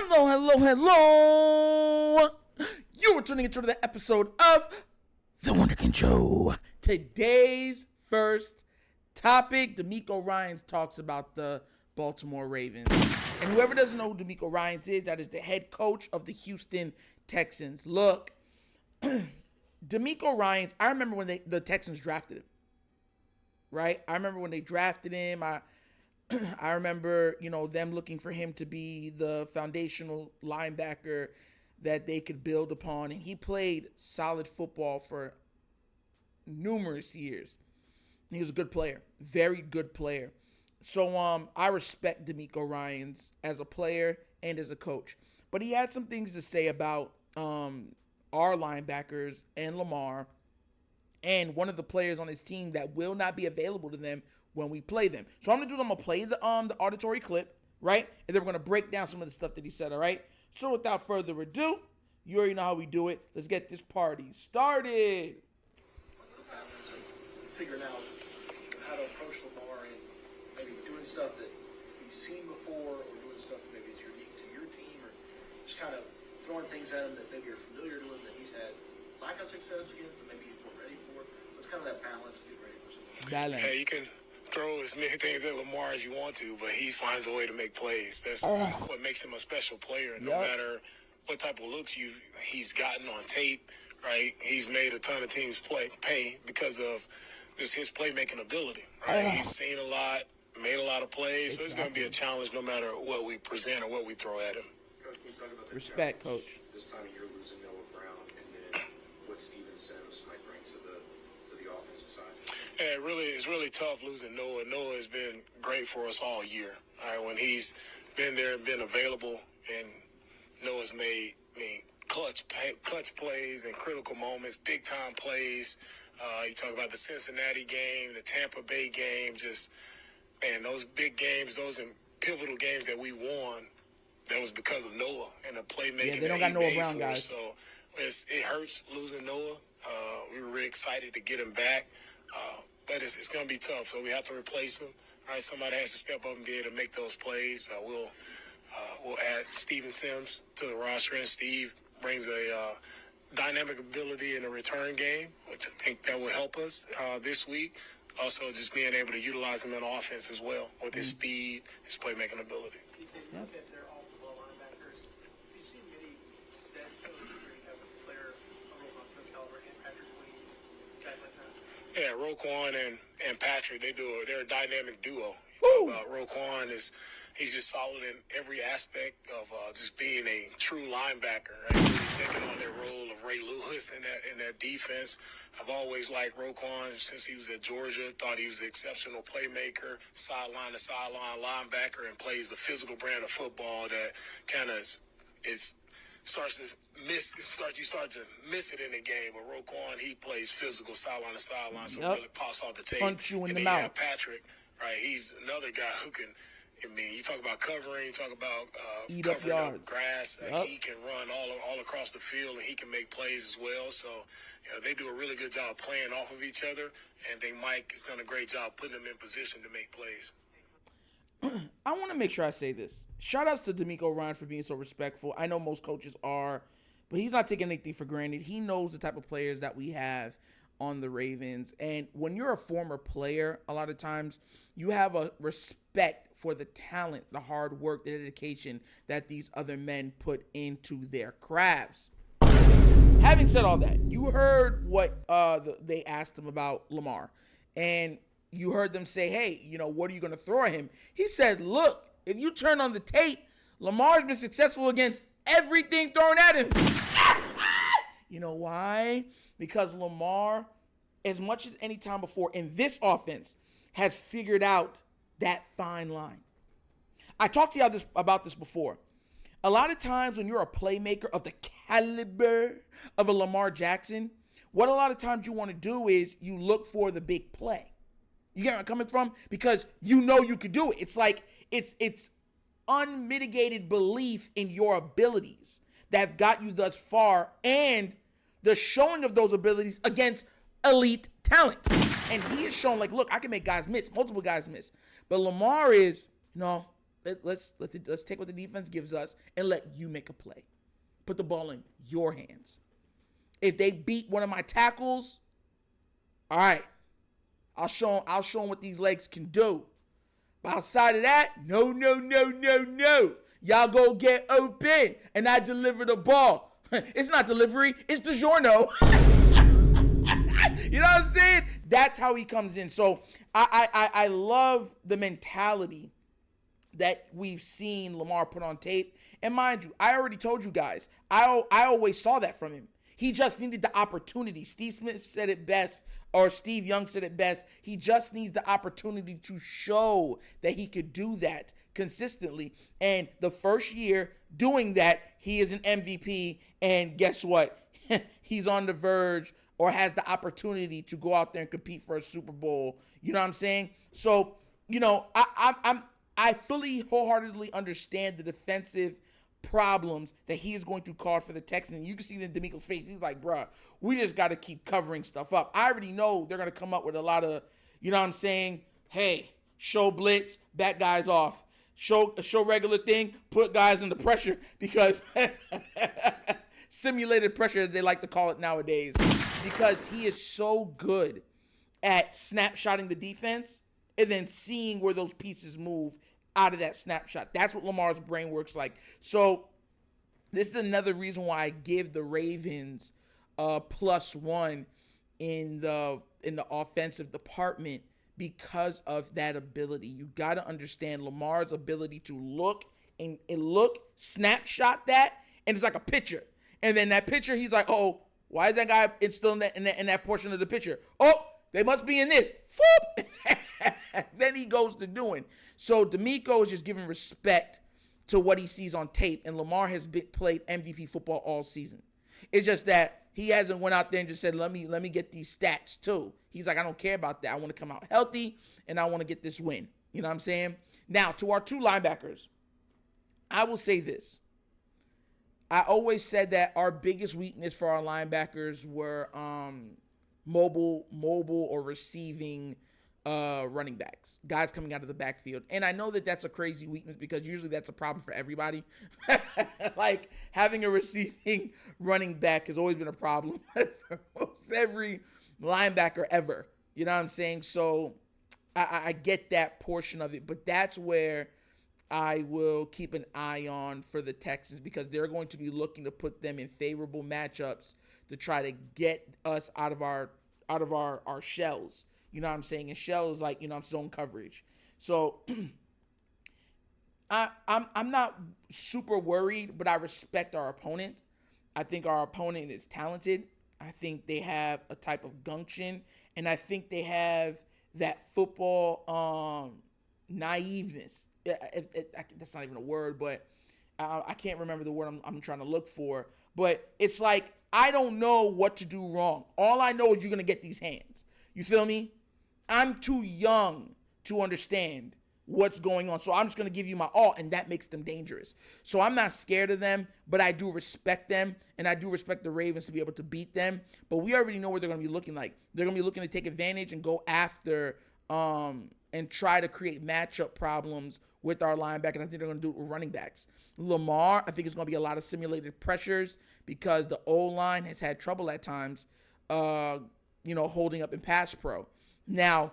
Hello. You are tuning into the episode of The Wunderkind Show. Today's first topic, Demeco Ryans talks about the Baltimore Ravens. And whoever doesn't know who Demeco Ryans is, that is the head coach of the Houston Texans. Look, Demeco Ryans, I remember when the Texans drafted him. Right? I remember when they drafted him. I remember, them looking for him to be the foundational linebacker that they could build upon. And he played solid football for numerous years. He was a good player, very good player. So I respect Demeco Ryans as a player and as a coach. But he had some things to say about our linebackers and Lamar and one of the players on his team that will not be available to them when we play them. So I'm going to play the auditory clip, right? And then we're going to break down some of the stuff that he said, all right? So without further ado, you already know how we do it. Let's get this party started. What's the balance of figuring out how to approach Lamar and maybe doing stuff that he's seen before or doing stuff that maybe is unique to your team or just kind of throwing things at him that maybe you're familiar to him that he's had lack of success against that maybe he's more ready for? What's kind of that balance to get ready for something? Balance. Yeah, you can throw as many things at Lamar as you want to, but he finds a way to make plays. That's what makes him a special player. No matter what type of looks he's gotten on tape, right? He's made a ton of teams pay because of just his playmaking ability, right? He's seen a lot, made a lot of plays, so it's going to be a challenge no matter what we present or what we throw at him. Coach, can you talk about the Respect, challenge Coach. this time of year losing Noah Brown and then what Steven Sims might bring to the offensive side? Yeah, it's really tough losing Noah. Noah has been great for us all year. All right, when he's been there and been available, and Noah's made clutch plays and critical moments, big time plays. You talk about the Cincinnati game, the Tampa Bay game, those big games, those pivotal games that we won. That was because of Noah and the playmaking. Yeah, they don't got Noah Brown, guys. So it hurts losing Noah. We were really excited to get him back. But it's going to be tough, so we have to replace him. All right, somebody has to step up and be able to make those plays. We'll add Steven Sims to the roster, and Steve brings a dynamic ability in the return game, which I think that will help us this week. Also, just being able to utilize him in offense as well with his speed, his playmaking ability. You look at their off-the-ball linebackers. Have you seen many sets of where you have a player, a Roquan caliber, and Patrick Queen, guys like that? Yeah, Roquan and Patrick, they're a dynamic duo. Roquan he's just solid in every aspect of just being a true linebacker, right? Really taking on that role of Ray Lewis in that defense. I've always liked Roquan since he was at Georgia. Thought he was an exceptional playmaker, sideline to sideline linebacker, and plays a physical brand of football that kind of you start to miss it in the game. But Roquan, he plays physical sideline to sideline, so it really pops off the tape. Punch you in and the then mouth. You have Patrick, right? He's another guy who can. You talk about covering, you talk about Eat up covering yards. up grass. He can run all across the field, and he can make plays as well. So, they do a really good job playing off of each other, and I think Mike has done a great job putting them in position to make plays. I want to make sure I say this. Shout outs to Demeco Ryans for being so respectful. I know most coaches are, but he's not taking anything for granted. He knows the type of players that we have on the Ravens. And when you're a former player, a lot of times you have a respect for the talent, the hard work, the dedication that these other men put into their crafts. Having said all that, you heard what they asked him about Lamar. And you heard them say, hey, what are you going to throw at him? He said, look, if you turn on the tape, Lamar's been successful against everything thrown at him. You know why? Because Lamar, as much as any time before in this offense, has figured out that fine line. I talked to you about this before. A lot of times when you're a playmaker of the caliber of a Lamar Jackson, what a lot of times you want to do is you look for the big play. You get where I'm coming from? Because you know you could do it. It's like it's unmitigated belief in your abilities that have got you thus far and the showing of those abilities against elite talent. And he has shown, look, I can make guys miss, multiple guys miss. But Lamar is, let's take what the defense gives us and let you make a play. Put the ball in your hands. If they beat one of my tackles, all right, I'll show them what these legs can do. But outside of that, no. Y'all go get open, and I deliver the ball. It's not delivery, it's DiGiorno. You know what I'm saying? That's how he comes in. So I love the mentality that we've seen Lamar put on tape. And mind you, I already told you guys, I always saw that from him. He just needed the opportunity. Steve Smith said it best, or Steve Young said it best. He just needs the opportunity to show that he could do that consistently. And the first year doing that, he is an MVP. And guess what? He's on the verge or has the opportunity to go out there and compete for a Super Bowl. You know what I'm saying? So, you know, I fully, wholeheartedly understand the defensive problems that he is going to cause for the Texans. You can see it in Demeco's face. He's like, bruh, we just got to keep covering stuff up. I already know they're going to come up with a lot of, you know what I'm saying? Hey, show blitz, back guys off. Show regular thing, put guys under pressure, because simulated pressure, as they like to call it nowadays, because he is so good at snapshotting the defense and then seeing where those pieces move out of that snapshot. That's what Lamar's brain works like. So this is another reason why I give the Ravens +1 in the offensive department, because of that ability. You got to understand Lamar's ability to look and snapshot that, and it's like a picture. And then that picture, he's like, oh, why is that guy still in that portion of the picture? Oh, they must be in this. Then he goes to doing. So Demeco is just giving respect to what he sees on tape, and Lamar has played MVP football all season. It's just that he hasn't went out there and just said, let me get these stats too. He's like, I don't care about that. I want to come out healthy, and I want to get this win. You know what I'm saying? Now, to our two linebackers, I will say this. I always said that our biggest weakness for our linebackers were mobile or receiving running backs, guys coming out of the backfield. And I know that that's a crazy weakness, because usually that's a problem for everybody. Like, having a receiving running back has always been a problem for most every linebacker ever. You know what I'm saying? So I get that portion of it, but that's where I will keep an eye on for the Texans, because they're going to be looking to put them in favorable matchups to try to get us out of our shells. You know what I'm saying? And shell is like, you know, zone coverage. So I'm not super worried, but I respect our opponent. I think our opponent is talented. I think they have a type of gumption, and I think they have that football naiveness. That's not even a word, but I can't remember the word I'm trying to look for. But it's like, I don't know what to do wrong. All I know is you're going to get these hands. You feel me? I'm too young to understand what's going on. So I'm just going to give you my all, and that makes them dangerous. So I'm not scared of them, but I do respect them, and I do respect the Ravens to be able to beat them. But we already know what they're going to be looking like. They're going to be looking to take advantage and go after and try to create matchup problems with our linebacker, and I think they're going to do it with running backs. Lamar, I think it's going to be a lot of simulated pressures, because the O-line has had trouble at times, holding up in pass pro. Now,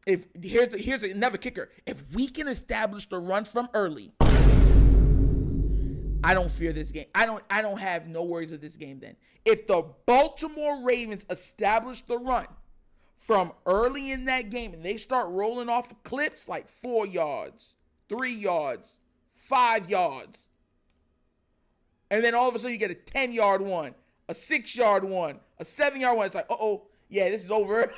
here's another kicker. If we can establish the run from early, I don't fear this game. I don't have no worries of this game then. If the Baltimore Ravens establish the run from early in that game, and they start rolling off clips like 4 yards, 3 yards, 5 yards, and then all of a sudden you get a 10-yard one, a 6-yard one, a 7-yard one, it's like, yeah, this is over.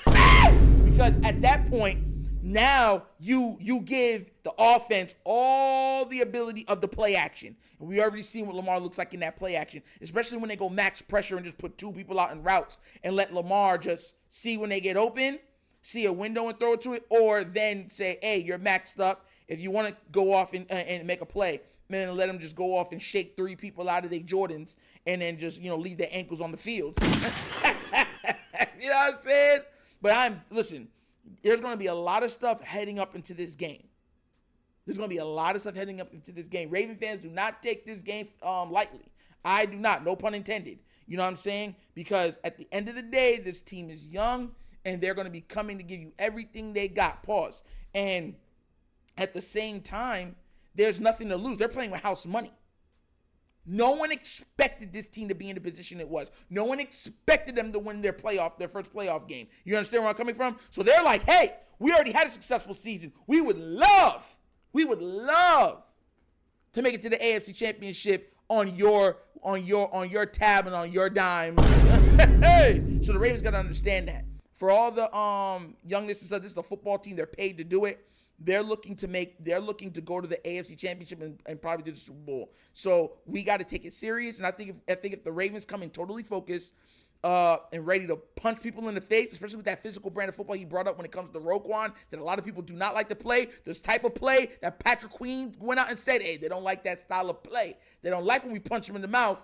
Because at that point, now you give the offense all the ability of the play action. And we already seen what Lamar looks like in that play action, especially when they go max pressure and just put 2 people out in routes and let Lamar just see when they get open, see a window and throw it to it, or then say, hey, you're maxed up. If you want to go off and make a play, man, let them just go off and shake 3 people out of their Jordans and then just, leave their ankles on the field. You know what I'm saying? But listen, there's going to be a lot of stuff heading up into this game There's going to be a lot of stuff heading up into this game. Raven fans, do not take this game lightly. I do not. No pun intended. You know what I'm saying? Because at the end of the day, this team is young, and they're going to be coming to give you everything they got. Pause. And at the same time, there's nothing to lose. They're playing with house money. No one expected this team to be in the position it was. No one expected them to win their first playoff game. You understand where I'm coming from? So they're like, hey, we already had a successful season. We would love to make it to the AFC Championship on your tab and on your dime. Hey, so the Ravens got to understand that. For all the youngness and stuff, this is a football team. They're paid to do it. They're looking to go to the AFC Championship and probably do the Super Bowl. So we got to take it serious. And I think if the Ravens come in totally focused and ready to punch people in the face, especially with that physical brand of football he brought up when it comes to Roquan, that a lot of people do not like to play, this type of play that Patrick Queen went out and said, hey, they don't like that style of play. They don't like when we punch them in the mouth.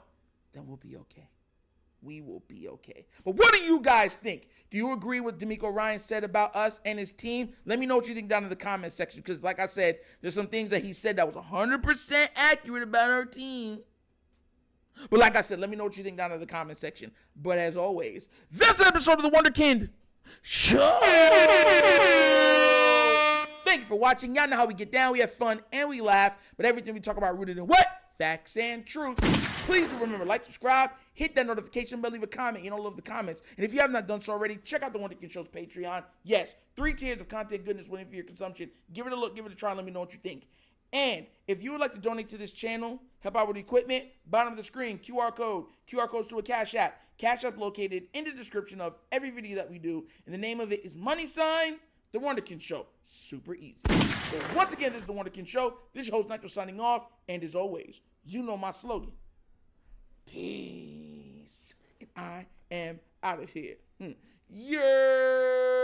Then we'll be okay. We will be okay. But what do you guys think? Do you agree with Demeco Ryans said about us and his team? Let me know what you think down in the comment section, because like I said, there's some things that he said that was 100% accurate about our team. But like I said, let me know what you think down in the comment section. But as always, this episode of the Wunderkind Show. Thank you for watching. Y'all know how we get down. We have fun and we laugh. But everything we talk about rooted in what? Facts and truth. Please do remember, like, subscribe, hit that notification bell, leave a comment. You don't love the comments. And if you have not done so already, check out the Wunderkind Show's Patreon. Yes, 3 tiers of content goodness waiting for your consumption. Give it a look, give it a try, let me know what you think. And if you would like to donate to this channel, help out with equipment, bottom of the screen, QR codes to a Cash App. Cash App located in the description of every video that we do. And the name of it is The Wunderkind Show. Super easy. So once again, this is The Wunderkind Show. This is your host, Nitro, signing off. And as always, you know my slogan. Peace. And I am out of here. Yeah.